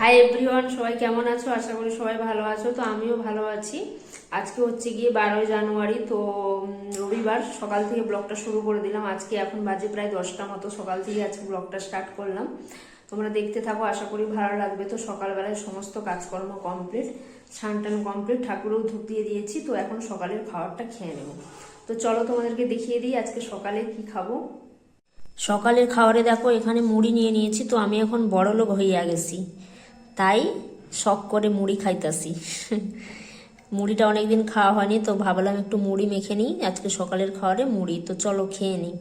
Hi everyone, সবাই কেমন আছো? আশা করি সবাই ভালো আছো। তো আমিও ভালো আছি। আজকে হচ্ছে গিয়ে 12ই জানুয়ারি, তো রবিবার সকাল থেকে ব্লগটা শুরু করে দিলাম। আজকে এখন বাজে প্রায় 10টা মতো। সকাল থেকে আজকে ব্লগটা স্টার্ট করলাম। তোমরা দেখতে থাকো, আশা করি ভালো লাগবে। তো সকালবেলায় সমস্ত কাজকর্ম কমপ্লিট, স্নান টান কমপ্লিট, ঠাকুরেও ধূপ দিয়ে দিয়েছি। তো এখন সকালের খাবারটা খেয়ে নেব। তো চলো তোমাদেরকে দেখিয়ে দিই আজকে সকালে কি খাবো। সকালের খাবারে দেখো, এখানে মুড়ি নিয়ে নিয়েছি। তো আমি এখন বড়লোক হইয়া গেছি, তাই শখ করে মুড়ি খাইতাছি। মুড়িটা অনেকদিন খাওয়া হয়নি, তো ভাবলাম একটু মুড়ি মেখে নিই। আজকে সকালের খাবারে মুড়ি, তো চলো খেয়ে নিই।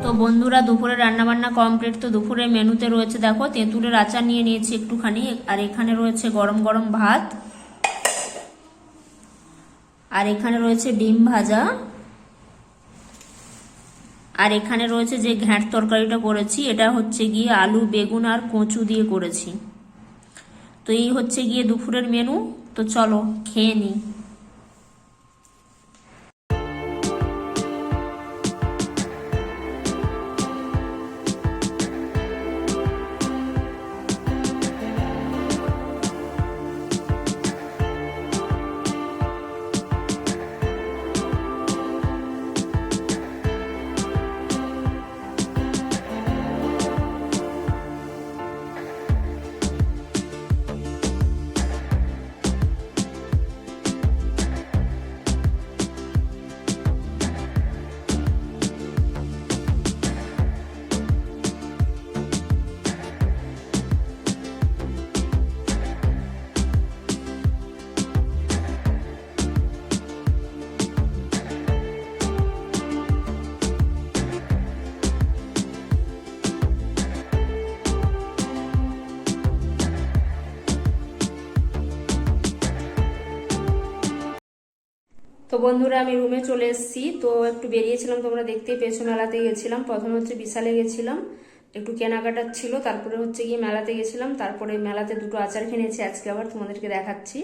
তো বন্ধুরা, দুপুরে রান্নাবান্না কমপ্লিট। তো দুপুরের মেনুতে রয়েছে দেখো, তেঁতুলের আচার নিয়ে নিয়েছি একটুখানি, আর এখানে রয়েছে গরম গরম ভাত, আর এখানে রয়েছে ডিম ভাজা, আর এখানে রয়েছে যে ঘ্যাঁট তরকারিটা করেছি, এটা হচ্ছে গিয়ে আলু বেগুন আর কচু দিয়ে করেছি। তো এই হচ্ছে গিয়ে দুপুরের মেনু। তো চলো খেয়ে নিই। তো বন্ধুরা, আমি রুমে চলে এসেছি। তো একটু বেরিয়েছিলাম, তোমরা দেখতেই পেয়েছো, মেলাতে গেছিলাম। প্রথমে হচ্ছে বিশালে গেছিলাম, একটু কেনাকাটার ছিল। তারপরে হচ্ছে গিয়ে মেলাতে গেছিলাম। তারপরে মেলাতে দুটো আচার কিনেছি, আজকে আবার তোমাদেরকে দেখাচ্ছি।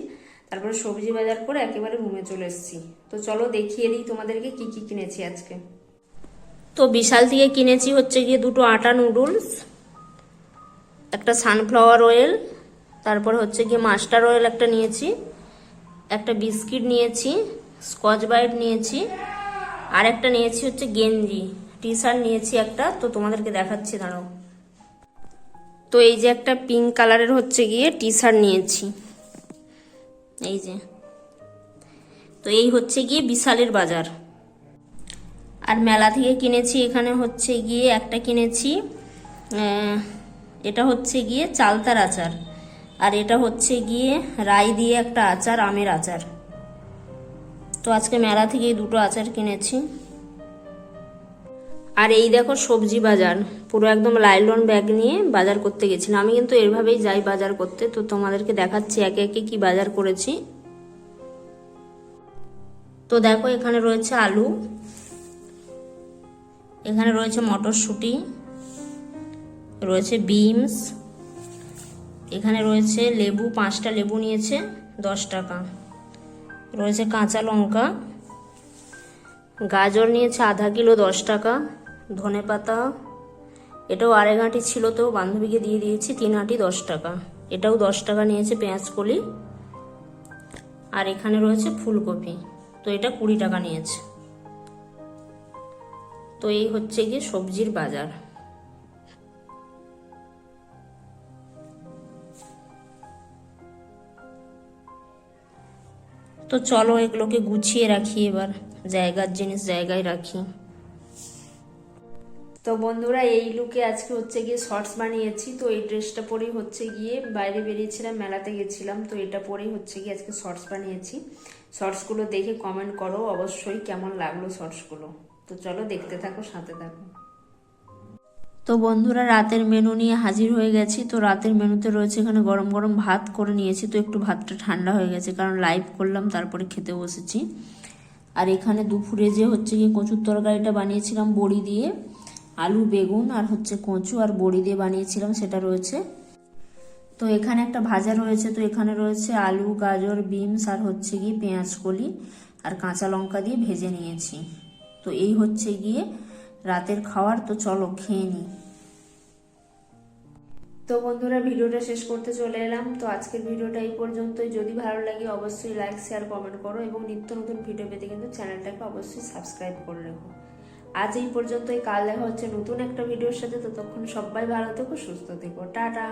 তারপরে সবজি বাজার করে একেবারে রুমে চলে এসেছি। তো চলো দেখিয়ে দিই তোমাদেরকে কি কি কিনেছি আজকে। তো বিশাল থেকে কিনেছি হচ্ছে গিয়ে দুটো আটা নুডলস, একটা সানফ্লাওয়ার অয়েল, তারপর হচ্ছে গিয়ে মাস্টার অয়েল একটা নিয়েছি, একটা বিস্কিট নিয়েছি, স্কচ ব্রাইট নিয়েছি, আর একটা নিয়েছি হচ্ছে গেঞ্জি টি শার্ট নিয়েছি একটা। তো তোমাদেরকে দেখাচ্ছি, দাঁড়াও। তো এই যে একটা পিঙ্ক কালারের হচ্ছে গিয়ে টি শার্ট নিয়েছি, এই যে। তো এই হচ্ছে গিয়ে বিশালের বাজার। আর মেলা থেকে কিনেছি, এখানে হচ্ছে গিয়ে একটা কিনেছি এটা হচ্ছে গিয়ে চালতার আচার, আর এটা হচ্ছে গিয়ে রাই দিয়ে একটা আচার, আমের আচার। তো আজকে মেলা থেকে এই দুটো আচার কিনেছি। আর এই দেখো সবজি বাজার, পুরো একদম লাইলন ব্যাগ নিয়ে বাজার করতে গেছিলাম। আমি কিন্তু এভাবেই যাই বাজার করতে, তো তোমাদেরকে দেখাচ্ছি একে একে কি বাজার করেছি। তো দেখো এখানে রয়েছে আলু, এখানে রয়েছে মটরশুঁটি, রয়েছে বিনস, এখানে রয়েছে লেবু, 5টা লেবু নিয়েছে 10 টাকা, রয়েছে কাঁচা লঙ্কা, গাজর নিয়েছে আধা কিলো 10 টাকা, ধনেপাতা এটাও আড়াই ঘাঁটি ছিল, তো বান্ধবীকে দিয়ে দিয়েছি 3 আঁটি 10 টাকা, এটাও 10 টাকা নিয়েছে পেঁয়াজ কলি। আর এখানে রয়েছে ফুলকপি, তো এটা 20 টাকা নিয়েছে। তো এই হচ্ছে গিয়ে সবজির বাজার। তো চলো এগুলোকে গুছিয়ে রাখি, এবার জায়গার জিনিস জায়গায় রাখি। তো বন্ধুরা এই লুকে আজকে হচ্ছে গিয়ে শর্টস বানিয়েছি। তো এই ড্রেসটা পরেই হচ্ছে গিয়ে বাইরে বেরিয়েছিলাম, মেলাতে গেছিলাম, তো এটা পরেই হচ্ছে গিয়ে আজকে শর্টস বানিয়েছি। শর্টসগুলো দেখে কমেন্ট করো অবশ্যই কেমন লাগলো শর্টসগুলো। তো চলো দেখতে থাকো, সাথে থাকো। তো বন্ধুরা রাতের মেনু নিয়ে হাজির হয়ে গেছি। তো রাতের মেনুতে রয়েছে এখানে গরম গরম ভাত করে নিয়েছি, তো একটু ভাতটা ঠান্ডা হয়ে গেছে কারণ লাইভ করলাম, তারপরে খেতে বসেছি। আর এখানে দুপুরে যে হচ্ছে গিয়ে কচুর তরকারিটা বানিয়েছিলাম বড়ি দিয়ে, আলু বেগুন আর হচ্ছে কচু আর বড়ি দিয়ে বানিয়েছিলাম, সেটা রয়েছে। তো এখানে একটা ভাজা রয়েছে, তো এখানে রয়েছে আলু, গাজর, বিনস আর হচ্ছে গিয়ে পেঁয়াজ কলি আর কাঁচা লঙ্কা দিয়ে ভেজে নিয়েছি। তো এই হচ্ছে গিয়ে রাতের খাওয়ার। তো চলো খেয়ে নিই। তো বন্ধুরা ভিডিওটা শেষ করতে চলে এলাম। তো আজকের ভিডিওটা এই পর্যন্তই। যদি ভালো লাগে অবশ্যই লাইক, শেয়ার, কমেন্ট করো এবং নিত্য নতুন ভিডিও পেতে কিন্তু চ্যানেলটাকে অবশ্যই সাবস্ক্রাইব করে রেখো। আজ এই পর্যন্তই, কাল দেখা হচ্ছে নতুন একটা ভিডিওর সাথে। ততক্ষণ সবাই ভালো থেকো, সুস্থ থেকো, টাটা।